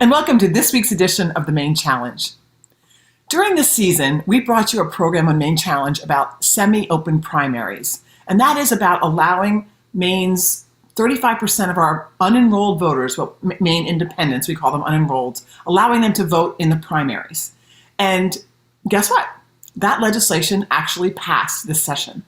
And welcome to this week's edition of the Maine Challenge. During this season, we brought you a program on Maine Challenge about semi-open primaries, and that is about allowing Maine's 35% of our unenrolled voters, well, Maine independents, we call them unenrolled, allowing them to vote in the primaries. And guess what? That legislation actually passed this session.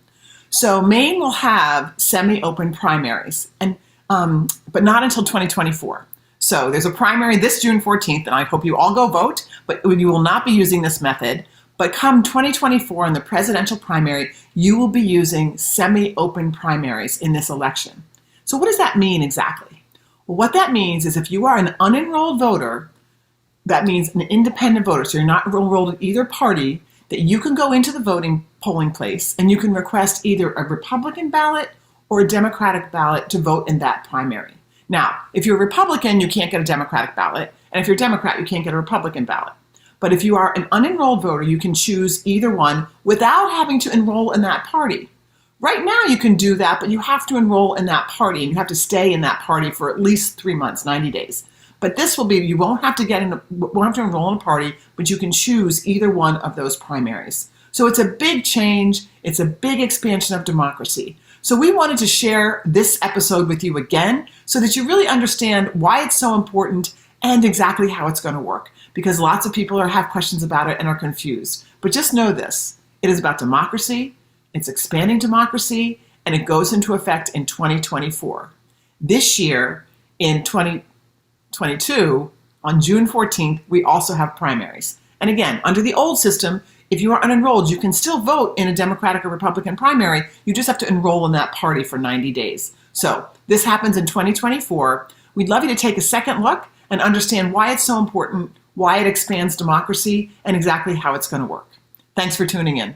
So Maine will have semi-open primaries, and but not until 2024. So there's a primary this June 14th, and I hope you all go vote, but you will not be using this method. But come 2024 in the presidential primary, you will be using semi-open primaries in this election. So what does that mean exactly? Well, what that means is if you are an unenrolled voter, that means an independent voter, so you're not enrolled in either party, that you can go into the voting polling place and you can request either a Republican ballot or a Democratic ballot to vote in that primary. Now, if you're a Republican, you can't get a Democratic ballot, and if you're a Democrat, you can't get a Republican ballot. But if you are an unenrolled voter, you can choose either one without having to enroll in that party. Right now, you can do that, but you have to enroll in that party, and you have to stay in that party for at least 3 months, 90 days. But this will be, you won't have to enroll in a party, but you can choose either one of those primaries. So it's a big change. It's a big expansion of democracy. So we wanted to share this episode with you again so that you really understand why it's so important and exactly how it's going to work. Because lots of people have questions about it and are confused. But just know this, it is about democracy, it's expanding democracy, and it goes into effect in 2024. This year, in 2022, on June 14th, we also have primaries. And again, under the old system, if you are unenrolled, you can still vote in a Democratic or Republican primary. You just have to enroll in that party for 90 days. So this happens in 2024. We'd love you to take a second look and understand why it's so important, why it expands democracy, and exactly how it's going to work. Thanks for tuning in.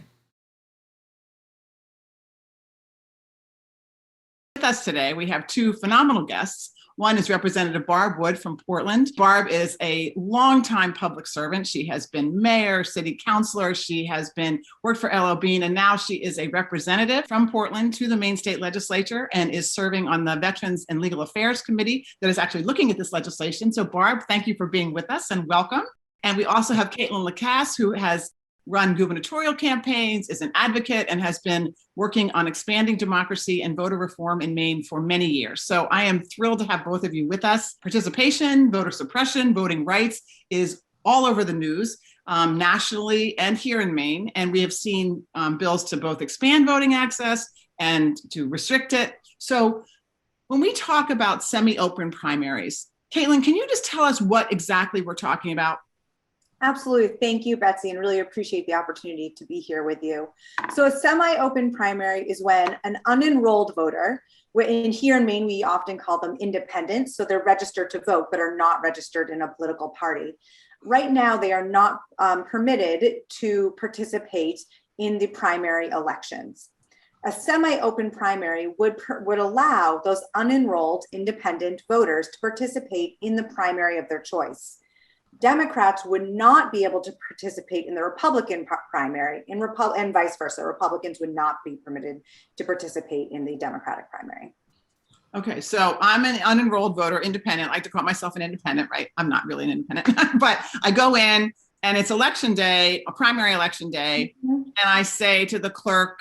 With us today, we have two phenomenal guests. One is Representative Barb Wood from Portland. Barb is a longtime public servant. She has been mayor, city councilor. She has worked for LL Bean, and now she is a representative from Portland to the Maine State Legislature and is serving on the Veterans and Legal Affairs Committee that is actually looking at this legislation. So Barb, thank you for being with us and welcome. And we also have Caitlin Lacasse, who has run gubernatorial campaigns, is an advocate, and has been working on expanding democracy and voter reform in Maine for many years. So I am thrilled to have both of you with us. Participation, voter suppression, voting rights is all over the news nationally and here in Maine. And we have seen bills to both expand voting access and to restrict it. So when we talk about semi-open primaries, Caitlin, can you just tell us what exactly we're talking about? Absolutely. Thank you, Betsy, and really appreciate the opportunity to be here with you. So a semi-open primary is when an unenrolled voter, here in Maine, we often call them independents, so they're registered to vote, but are not registered in a political party. Right now, they are not permitted to participate in the primary elections. A semi-open primary would allow those unenrolled independent voters to participate in the primary of their choice. Democrats would not be able to participate in the Republican primary, and vice versa. Republicans would not be permitted to participate in the Democratic primary. Okay, so I'm an unenrolled voter, independent. I like to call myself an independent, right? I'm not really an independent, but I go in and it's election day, a primary election day, and I say to the clerk,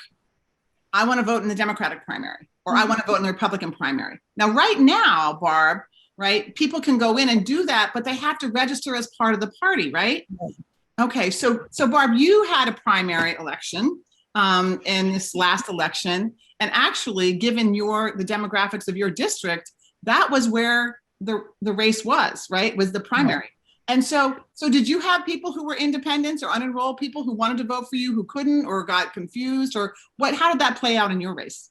I want to vote in the Democratic primary, or I want to vote in the Republican primary. Now, right now, Barb, right? People can go in and do that, but they have to register as part of the party, right? Okay, so Barb, you had a primary election in this last election, and actually, given the demographics of your district, that was where the race was, right? Was the primary. And so did you have people who were independents or unenrolled people who wanted to vote for you who couldn't or got confused, or what? How did that play out in your race?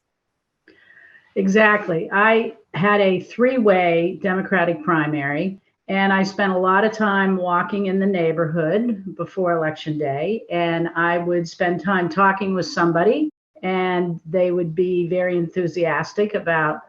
Exactly. I had a three-way Democratic primary, and I spent a lot of time walking in the neighborhood before Election Day, and I would spend time talking with somebody, and they would be very enthusiastic about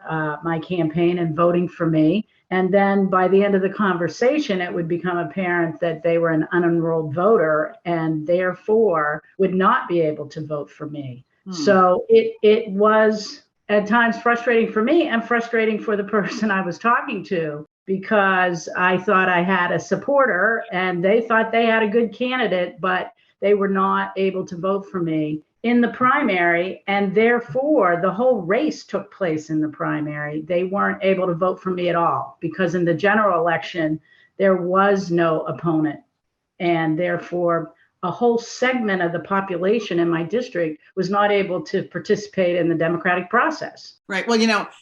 my campaign and voting for me. And then by the end of the conversation, it would become apparent that they were an unenrolled voter and therefore would not be able to vote for me. So it was at times frustrating for me and frustrating for the person I was talking to, because I thought I had a supporter and they thought they had a good candidate, but they were not able to vote for me in the primary. And therefore, the whole race took place in the primary. They weren't able to vote for me at all because in the general election, there was no opponent. And therefore, a whole segment of the population in my district was not able to participate in the democratic process. Right. Well,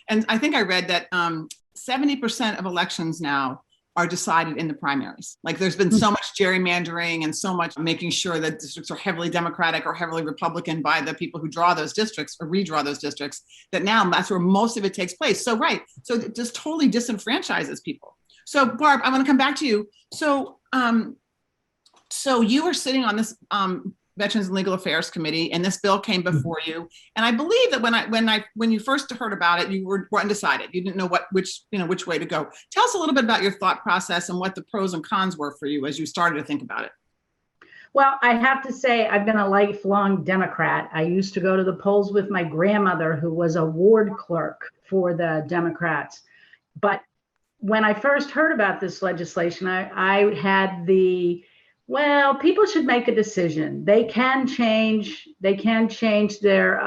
and I think I read that 70% of elections now are decided in the primaries. Like there's been so much gerrymandering and so much making sure that districts are heavily Democratic or heavily Republican by the people who draw those districts or redraw those districts, that now that's where most of it takes place. So, right. So it just totally disenfranchises people. So Barb, I want to come back to you. So you were sitting on this Veterans and Legal Affairs Committee, and this bill came before you. And I believe that when you first heard about it, you were undecided. You didn't know which way to go. Tell us a little bit about your thought process and what the pros and cons were for you as you started to think about it. Well, I have to say I've been a lifelong Democrat. I used to go to the polls with my grandmother, who was a ward clerk for the Democrats. But when I first heard about this legislation, I had well, people should make a decision. They can change their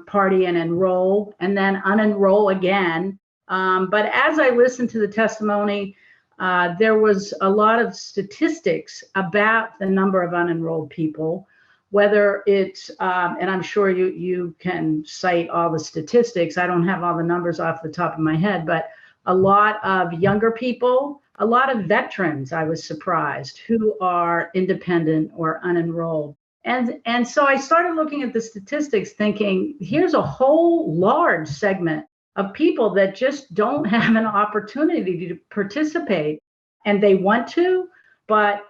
party and enroll and then unenroll again. But as I listened to the testimony, there was a lot of statistics about the number of unenrolled people, whether it's, and I'm sure you can cite all the statistics. I don't have all the numbers off the top of my head, but a lot of younger people, a lot of veterans, I was surprised, who are independent or unenrolled. And so I started looking at the statistics thinking, here's a whole large segment of people that just don't have an opportunity to participate, and they want to, but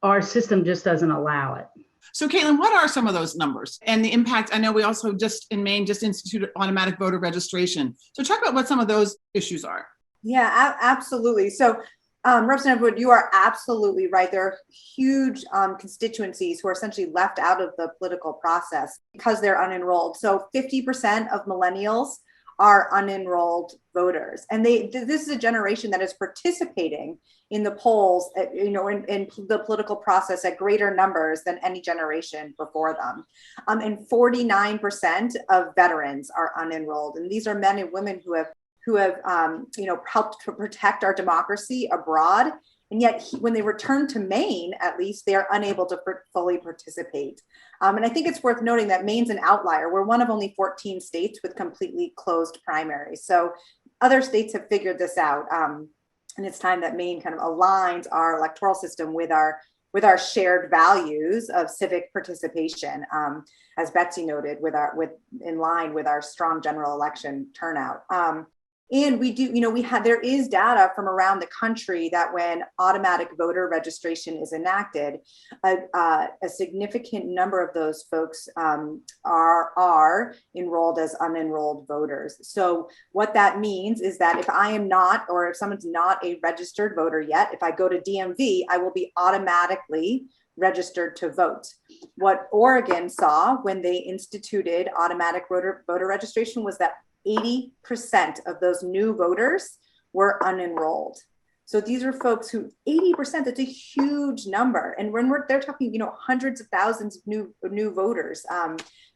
our system just doesn't allow it. So Caitlin, what are some of those numbers and the impact? I know we also just in Maine just instituted automatic voter registration. So talk about what some of those issues are. Yeah, absolutely. So Representative Wood, you are absolutely right. There are huge constituencies who are essentially left out of the political process because they're unenrolled. So 50% of millennials are unenrolled voters. And this is a generation that is participating in the polls, in the political process at greater numbers than any generation before them. And 49% of veterans are unenrolled. And these are men and women who have helped to protect our democracy abroad. And yet when they return to Maine, at least, they are unable to fully participate. And I think it's worth noting that Maine's an outlier. We're one of only 14 states with completely closed primaries. So other states have figured this out. And it's time that Maine kind of aligns our electoral system with our shared values of civic participation, as Betsy noted, in line with our strong general election turnout. And we do, there is data from around the country that when automatic voter registration is enacted, a significant number of those folks are enrolled as unenrolled voters. So what that means is that if I am not, or if someone's not a registered voter yet, if I go to DMV, I will be automatically registered to vote. What Oregon saw when they instituted automatic voter registration was that 80% of those new voters were unenrolled. So these are folks who 80%, that's a huge number. And when they're talking, hundreds of thousands of new voters.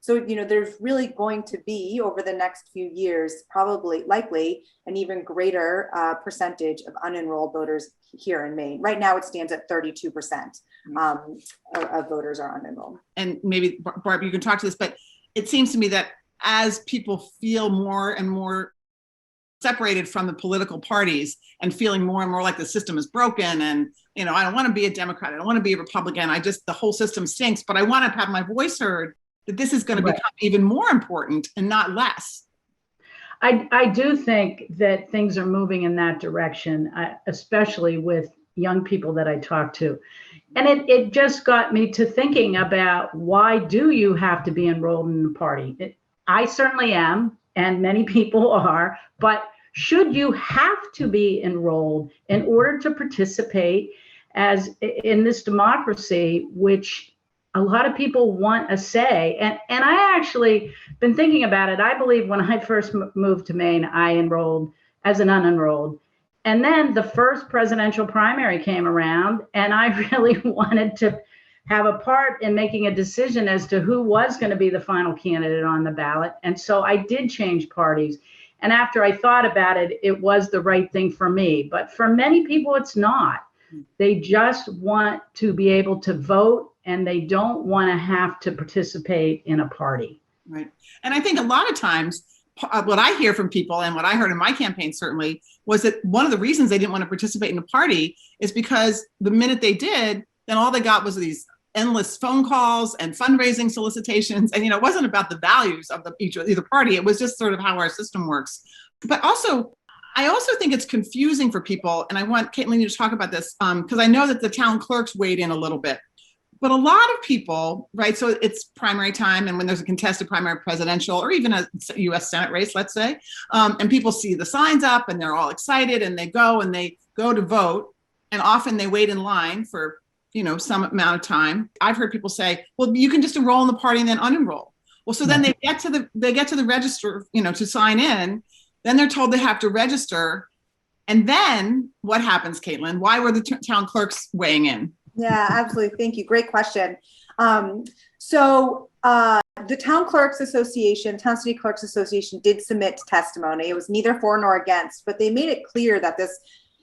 So, there's really going to be over the next few years, likely an even greater percentage of unenrolled voters here in Maine. Right now it stands at 32% of voters are unenrolled. And maybe Barb, you can talk to this, but it seems to me that as people feel more and more separated from the political parties and feeling more and more like the system is broken and, I don't want to be a Democrat, I don't want to be a Republican, the whole system stinks, but I want to have my voice heard, that this is going to become even more important and not less. I do think that things are moving in that direction, especially with young people that I talk to. And it just got me to thinking about, why do you have to be enrolled in the party? I certainly am, and many people are, but should you have to be enrolled in order to participate as in this democracy, which a lot of people want a say? And I actually been thinking about it. I believe when I first moved to Maine, I enrolled as an unenrolled. And then the first presidential primary came around, and I really wanted to have a part in making a decision as to who was going to be the final candidate on the ballot. And so I did change parties. And after I thought about it, it was the right thing for me. But for many people, it's not. They just want to be able to vote, and they don't want to have to participate in a party. Right. And I think a lot of times, what I hear from people and what I heard in my campaign certainly was that one of the reasons they didn't want to participate in a party is because the minute they did, then all they got was these endless phone calls and fundraising solicitations. And, it wasn't about the values of either party. It was just sort of how our system works. But also, I also think it's confusing for people. And I want Caitlin to talk about this because I know that the town clerks weighed in a little bit. But a lot of people, right, so it's primary time, and when there's a contested primary presidential or even a US Senate race, let's say, and people see the signs up and they're all excited and they go to vote, and often they wait in line for, some amount of time. I've heard people say, well, you can just enroll in the party and then unenroll. Well, so then they get to the register, to sign in, then they're told they have to register. And then what happens, Caitlin? Why were the town clerks weighing in? Yeah, absolutely. Thank you. Great question. The Town Clerks Association, Town City Clerks Association did submit testimony. It was neither for nor against, but they made it clear that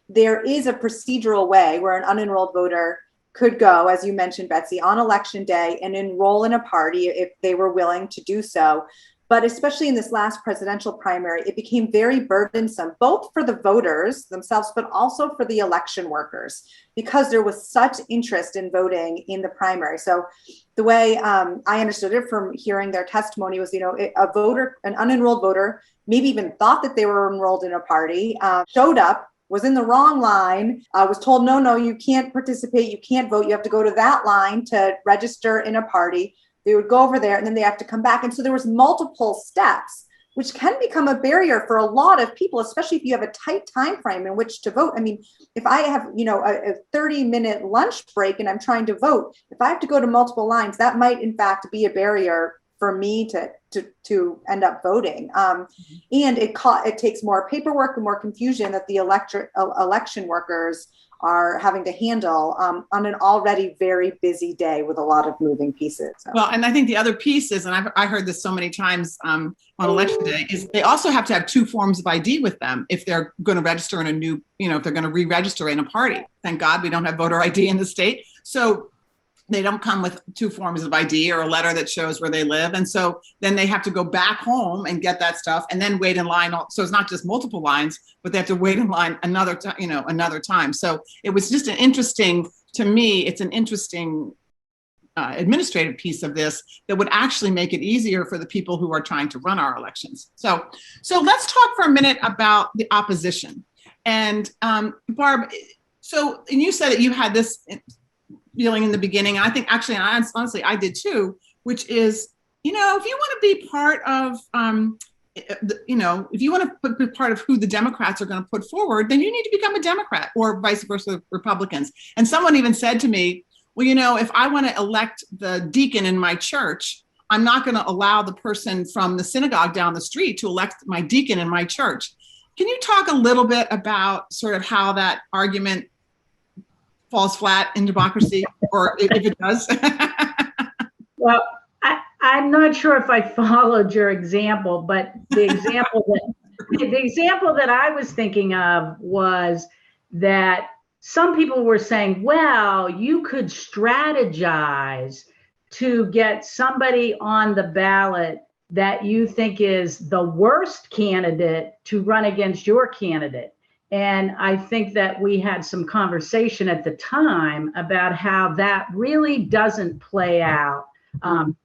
there is a procedural way where an unenrolled voter could go, as you mentioned, Betsy, on election day and enroll in a party if they were willing to do so. But especially in this last presidential primary, it became very burdensome, both for the voters themselves, but also for the election workers, because there was such interest in voting in the primary. So the way I understood it from hearing their testimony was, an unenrolled voter, maybe even thought that they were enrolled in a party, showed up, was in the wrong line, was told, no, you can't participate, you can't vote, you have to go to that line to register in a party. They would go over there and then they have to come back. And so there was multiple steps, which can become a barrier for a lot of people, especially if you have a tight time frame in which to vote. I mean, if I have, a 30-minute lunch break and I'm trying to vote, if I have to go to multiple lines, that might in fact be a barrier for me to end up voting. And it takes more paperwork and more confusion that the election workers are having to handle on an already very busy day with a lot of moving pieces. So. Well, and I think the other piece is, and I heard this so many times on election day, is they also have to have 2 forms of ID with them if they're going to register in a new, if they're going to re-register in a party. Thank God we don't have voter ID in the state. So they don't come with 2 forms of ID or a letter that shows where they live. And so then they have to go back home and get that stuff and then wait in line. So it's not just multiple lines, but they have to wait in line another time. So it was just to me, it's an interesting administrative piece of this that would actually make it easier for the people who are trying to run our elections. So let's talk for a minute about the opposition. And Barb, and you said that you had this feeling in the beginning, and I think actually, and honestly, I did too, which is, if you want to be part of, if you want to be part of who the Democrats are going to put forward, then you need to become a Democrat, or vice versa, Republicans. And someone even said to me, well, if I want to elect the deacon in my church, I'm not going to allow the person from the synagogue down the street to elect my deacon in my church. Can you talk a little bit about sort of how that argument falls flat in democracy, or if it does? Well, I'm not sure if I followed your example, but the example that I was thinking of was that some people were saying, well, you could strategize to get somebody on the ballot that you think is the worst candidate to run against your candidate. And I think that we had some conversation at the time about how that really doesn't play out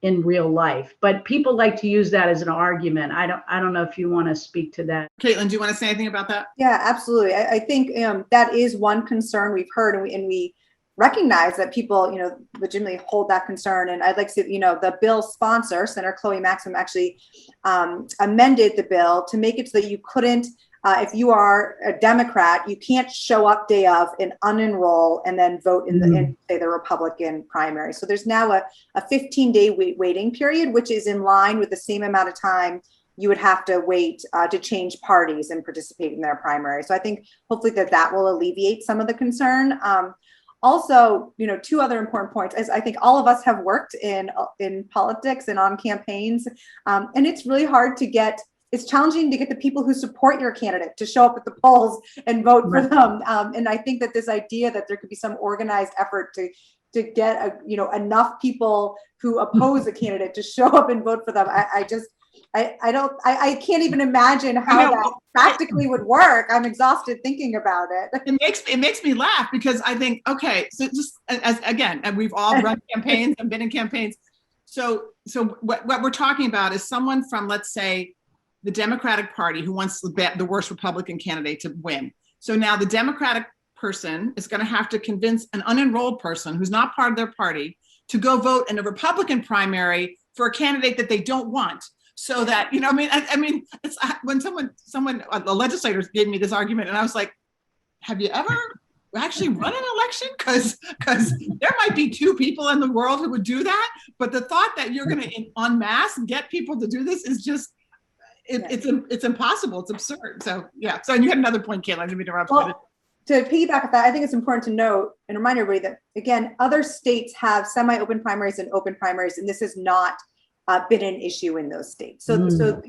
in real life. But people like to use that as an argument. I don't know if you want to speak to that. Caitlin, do you want to say anything about that? Yeah, absolutely. I think that is one concern we've heard, and we recognize that people, legitimately hold that concern. And I'd like to say, the bill sponsor, Senator Chloe Maxim, actually amended the bill to make it so that you couldn't, if you are a Democrat, you can't show up day of and unenroll and then vote in the Republican primary. So there's now a 15-day waiting period, which is in line with the same amount of time you would have to wait to change parties and participate in their primary. So I think hopefully that will alleviate some of the concern. Also, two other important points is I think all of us have worked in politics and on campaigns, and it's really hard to get. It's challenging to get the people who support your candidate to show up at the polls and vote for them. And I think that this idea that there could be some organized effort to get enough people who oppose a candidate to show up and vote for them, I can't even imagine how that practically would work. I'm exhausted thinking about it. It makes me laugh because I think, okay, so just and we've all run campaigns and been in campaigns. So what we're talking about is someone from, let's say, the Democratic Party who wants the worst Republican candidate to win. So now the Democratic person is going to have to convince an unenrolled person who's not part of their party to go vote in a Republican primary for a candidate that they don't want. So that, I mean, it's when a legislator gave me this argument and I was like, have you ever actually run an election? Because there might be two people in the world who would do that. But the thought that you're going to en masse get people to do this is just, it's impossible. It's absurd. So, yeah. So, and you had another point, Caitlin, I didn't mean to interrupt. Well, to piggyback on that, I think it's important to note and remind everybody that, again, other states have semi-open primaries and open primaries, and this has not been an issue in those states. So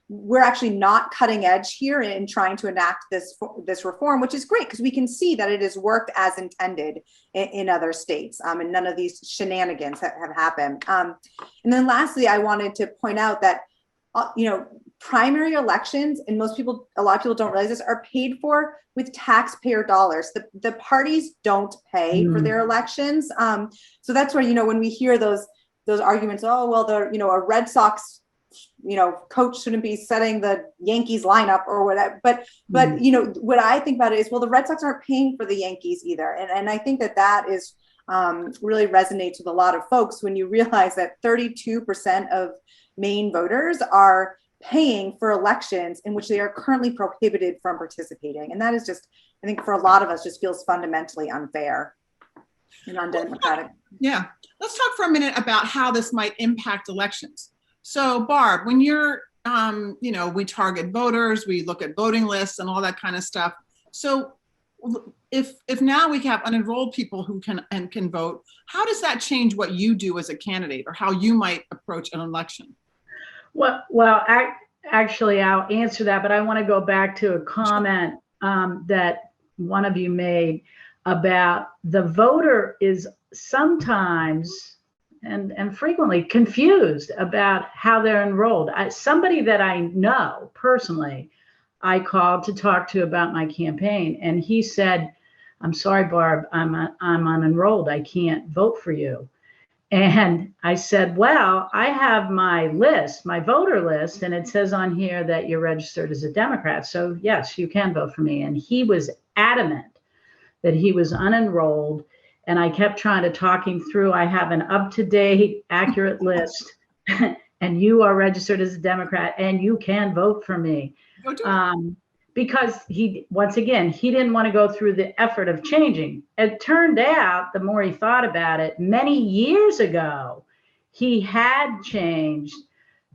we're actually not cutting edge here in trying to enact this reform, which is great because we can see that it has worked as intended in other states, and none of these shenanigans have happened. And then lastly, I wanted to point out that primary elections, and a lot of people don't realize this, are paid for with taxpayer dollars. The parties don't pay for their elections. So that's where, when we hear those arguments, oh, well, a Red Sox, coach shouldn't be setting the Yankees lineup or whatever. But what I think about it is, well, the Red Sox aren't paying for the Yankees either. And I think that is really resonates with a lot of folks when you realize that 32% of Maine voters are paying for elections in which they are currently prohibited from participating. And that is just, I think for a lot of us, just feels fundamentally unfair and undemocratic. Yeah. Let's talk for a minute about how this might impact elections. So Barb, when you're, we target voters, we look at voting lists and all that kind of stuff. So if now we have unenrolled people who can vote, how does that change what you do as a candidate or how you might approach an election? Well, actually, I'll answer that, but I want to go back to a comment that one of you made about the voter is sometimes and frequently confused about how they're enrolled. Somebody that I know personally, I called to talk to about my campaign, and he said, "I'm sorry, Barb, I'm unenrolled. I can't vote for you." And I said, well, I have my list, my voter list, and it says on here that you're registered as a Democrat. So yes, you can vote for me. And he was adamant that he was unenrolled. And I kept trying to talk him through. I have an up-to-date, accurate list, and you are registered as a Democrat, and you can vote for me. Because he didn't want to go through the effort of changing. It turned out, the more he thought about it, many years ago, he had changed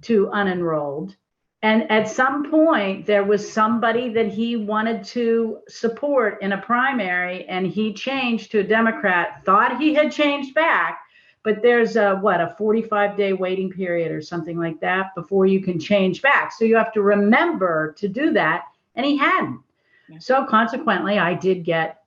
to unenrolled. And at some point, there was somebody that he wanted to support in a primary, and he changed to a Democrat, thought he had changed back, but there's a 45-day waiting period or something like that before you can change back. So you have to remember to do that. And he hadn't. Yeah. So consequently, I did get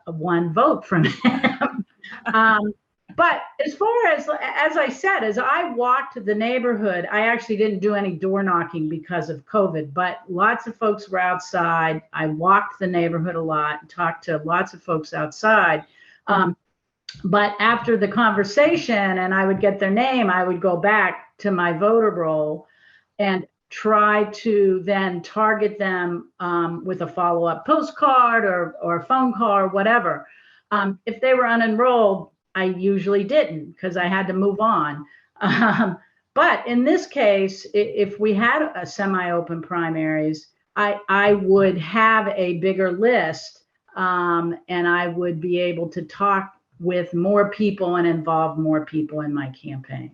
one vote from him. But as far as I said, as I walked the neighborhood, I actually didn't do any door knocking because of COVID, but lots of folks were outside. I walked the neighborhood a lot, talked to lots of folks outside. But after the conversation and I would get their name, I would go back to my voter roll and try to then target them with a follow-up postcard or phone call or whatever. If they were unenrolled, I usually didn't because I had to move on. But in this case, if we had a semi-open primaries, I would have a bigger list and I would be able to talk with more people and involve more people in my campaign.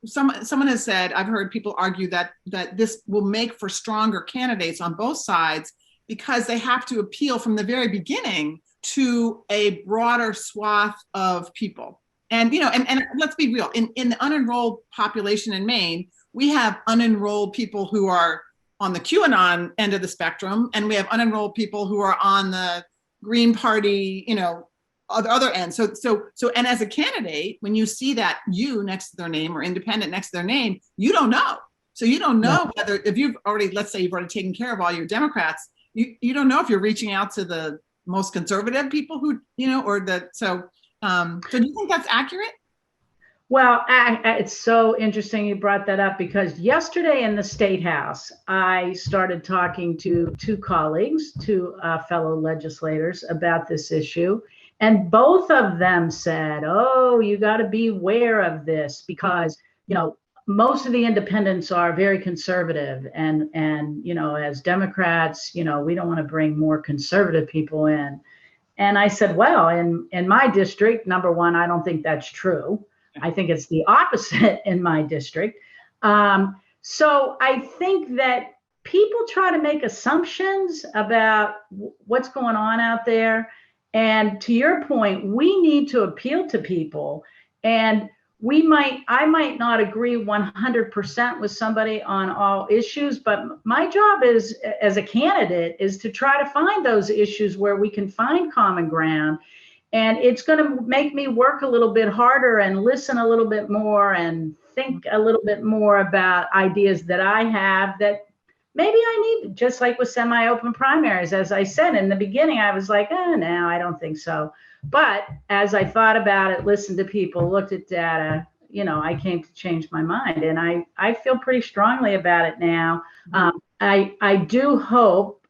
someone has said, I've heard people argue that this will make for stronger candidates on both sides because they have to appeal from the very beginning to a broader swath of people. And and let's be real, in the unenrolled population in Maine, we have unenrolled people who are on the QAnon end of the spectrum, and we have unenrolled people who are on the Green Party, other end. So, and as a candidate, when you see that U next to their name or independent next to their name, you don't know. So you don't know whether, if you've already, let's say you've already taken care of all your Democrats, you don't know if you're reaching out to the most conservative people who, or so do you think that's accurate? Well, it's so interesting you brought that up, because yesterday in the State House, I started talking to two colleagues, two fellow legislators, about this issue. And both of them said, oh, you got to be aware of this because, most of the independents are very conservative. And as Democrats, we don't want to bring more conservative people in. And I said, well, in my district, number one, I don't think that's true. I think it's the opposite in my district. So I think that people try to make assumptions about what's going on out there. And to your point, we need to appeal to people. And I might not agree 100% with somebody on all issues, but my job as a candidate is to try to find those issues where we can find common ground. And it's going to make me work a little bit harder and listen a little bit more and think a little bit more about ideas that I have that maybe I need, just like with semi-open primaries. As I said in the beginning, I was like, no, I don't think so. But as I thought about it, listened to people, looked at data, I came to change my mind. And I feel pretty strongly about it now. I do hope,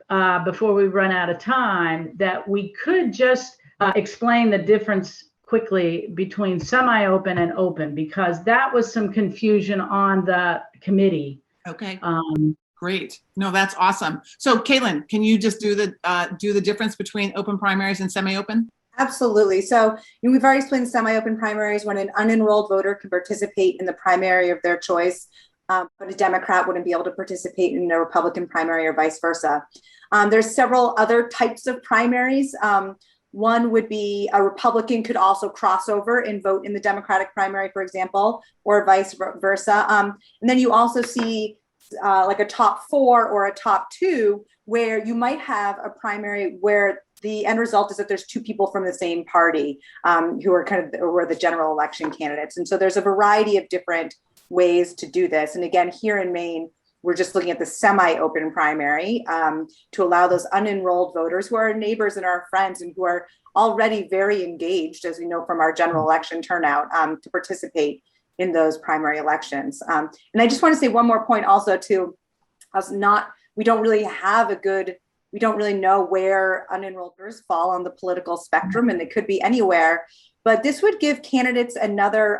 before we run out of time, that we could just explain the difference quickly between semi-open and open, because that was some confusion on the committee. Okay. Great. No, that's awesome. So Caitlin, can you just do the difference between open primaries and semi-open? Absolutely. So we've already explained semi-open primaries when an unenrolled voter can participate in the primary of their choice, but a Democrat wouldn't be able to participate in a Republican primary or vice versa. There's several other types of primaries. One would be a Republican could also cross over and vote in the Democratic primary, for example, or vice versa. And then you also see like a top 4 or a top 2, where you might have a primary where the end result is that there's 2 people from the same party who are the general election candidates. And so there's a variety of different ways to do this. And again, here in Maine, we're just looking at the semi-open primary to allow those unenrolled voters who are our neighbors and our friends and who are already very engaged, as we know from our general election turnout, to participate in those primary elections. And I just want to say one more point also to us, we don't really know where unenrolled voters fall on the political spectrum, and they could be anywhere. But this would give candidates another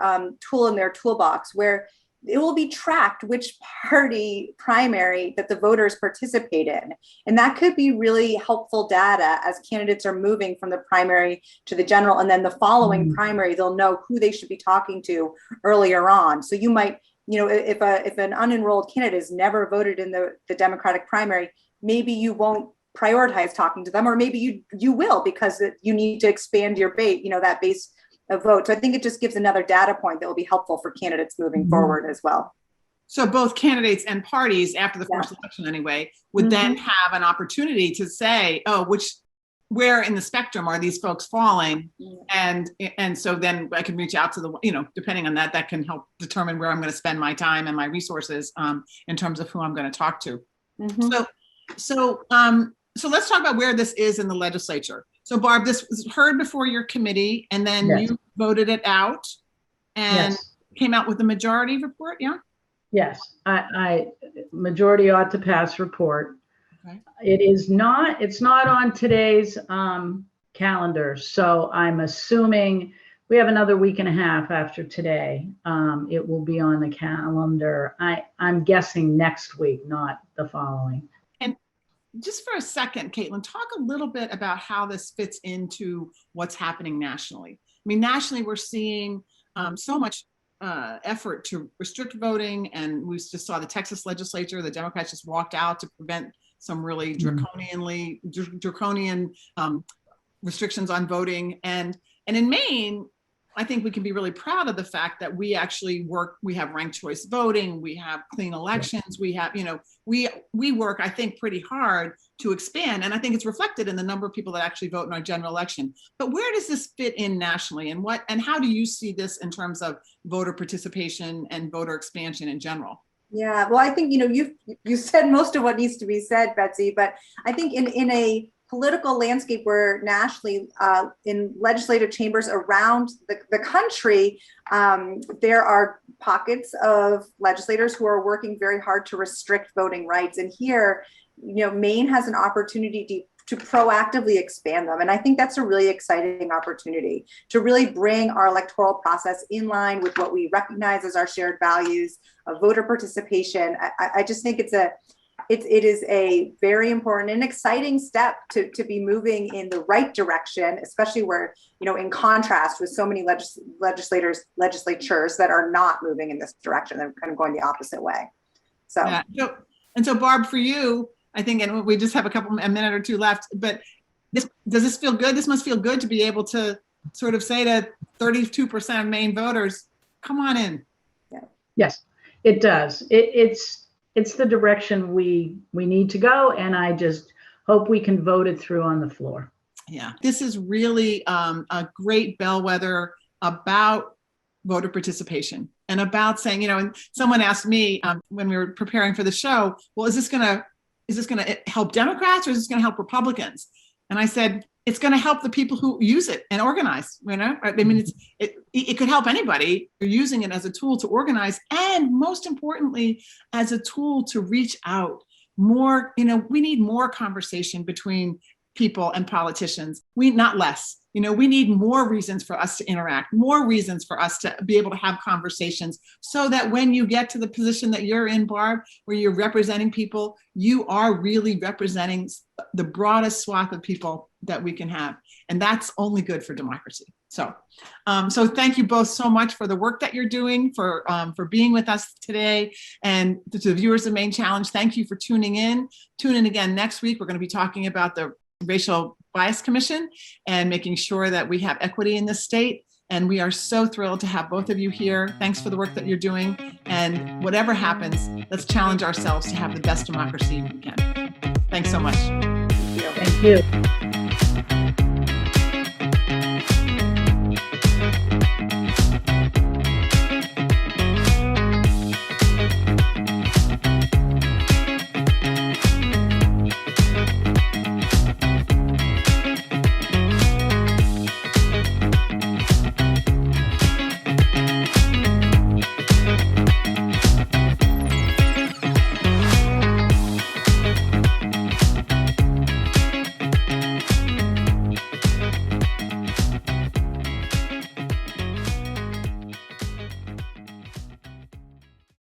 tool in their toolbox where it will be tracked which party primary that the voters participate in. And that could be really helpful data as candidates are moving from the primary to the general. And then the following primary, they'll know who they should be talking to earlier on. So you might, if an unenrolled candidate has never voted in the Democratic primary, maybe you won't prioritize talking to them, or maybe you will, because you need to expand your base, that base of vote. So I think it just gives another data point that will be helpful for candidates moving forward as well. So both candidates and parties, after the first election anyway, would then have an opportunity to say, where in the spectrum are these folks falling? And so then I can reach out to depending on that can help determine where I'm going to spend my time and my resources in terms of who I'm going to talk to. So let's talk about where this is in the legislature. So Barb, this was heard before your committee, and then you voted it out and came out with a majority report, yeah? Yes, I majority ought to pass report. Okay. It's not on today's calendar, so I'm assuming we have another week and a half after today. It will be on the calendar. I'm guessing next week, not the following. Just for a second, Caitlin, talk a little bit about how this fits into what's happening nationally. I mean, nationally, we're seeing so much effort to restrict voting, and we just saw the Texas legislature, the Democrats just walked out to prevent some really draconian restrictions on voting. And in Maine, I think we can be really proud of the fact that we actually work, we have ranked choice voting, we have clean elections, we have, we work, I think, pretty hard to expand. And I think it's reflected in the number of people that actually vote in our general election. But where does this fit in nationally, and how do you see this in terms of voter participation and voter expansion in general? Yeah, well, I think, you said most of what needs to be said, Betsy, but I think in a political landscape where nationally, in legislative chambers around the country, there are pockets of legislators who are working very hard to restrict voting rights. And here, Maine has an opportunity to proactively expand them. And I think that's a really exciting opportunity to really bring our electoral process in line with what we recognize as our shared values of voter participation. I just think it is a very important and exciting step to be moving in the right direction, especially where, in contrast with so many legislatures that are not moving in this direction. They're kind of going the opposite way. So, yeah. So Barb, for you, I think, and we just have a minute or two left, but does this feel good? This must feel good to be able to sort of say to 32% of Maine voters, come on in. Yeah. Yes, it does. It's the direction we need to go, and I just hope we can vote it through on the floor. Yeah, this is really a great bellwether about voter participation and about saying, and someone asked me when we were preparing for the show, well, is this going to help Democrats or is this going to help Republicans? And I said, it's going to help the people who use it and organize. I mean, it could help anybody. You're using it as a tool to organize, and most importantly, as a tool to reach out more. We need more conversation between people and politicians. Not less. We need more reasons for us to interact, more reasons for us to be able to have conversations, so that when you get to the position that you're in, Barb, where you're representing people, you are really representing the broadest swath of people that we can have. And that's only good for democracy. So thank you both so much for the work that you're doing, for being with us today. And to the viewers of Maine Challenge, thank you for tuning in. Tune in again next week. We're going to be talking about the Racial Bias Commission and making sure that we have equity in this state. And we are so thrilled to have both of you here. Thanks for the work that you're doing. And whatever happens, let's challenge ourselves to have the best democracy we can. Thanks so much. Thank you.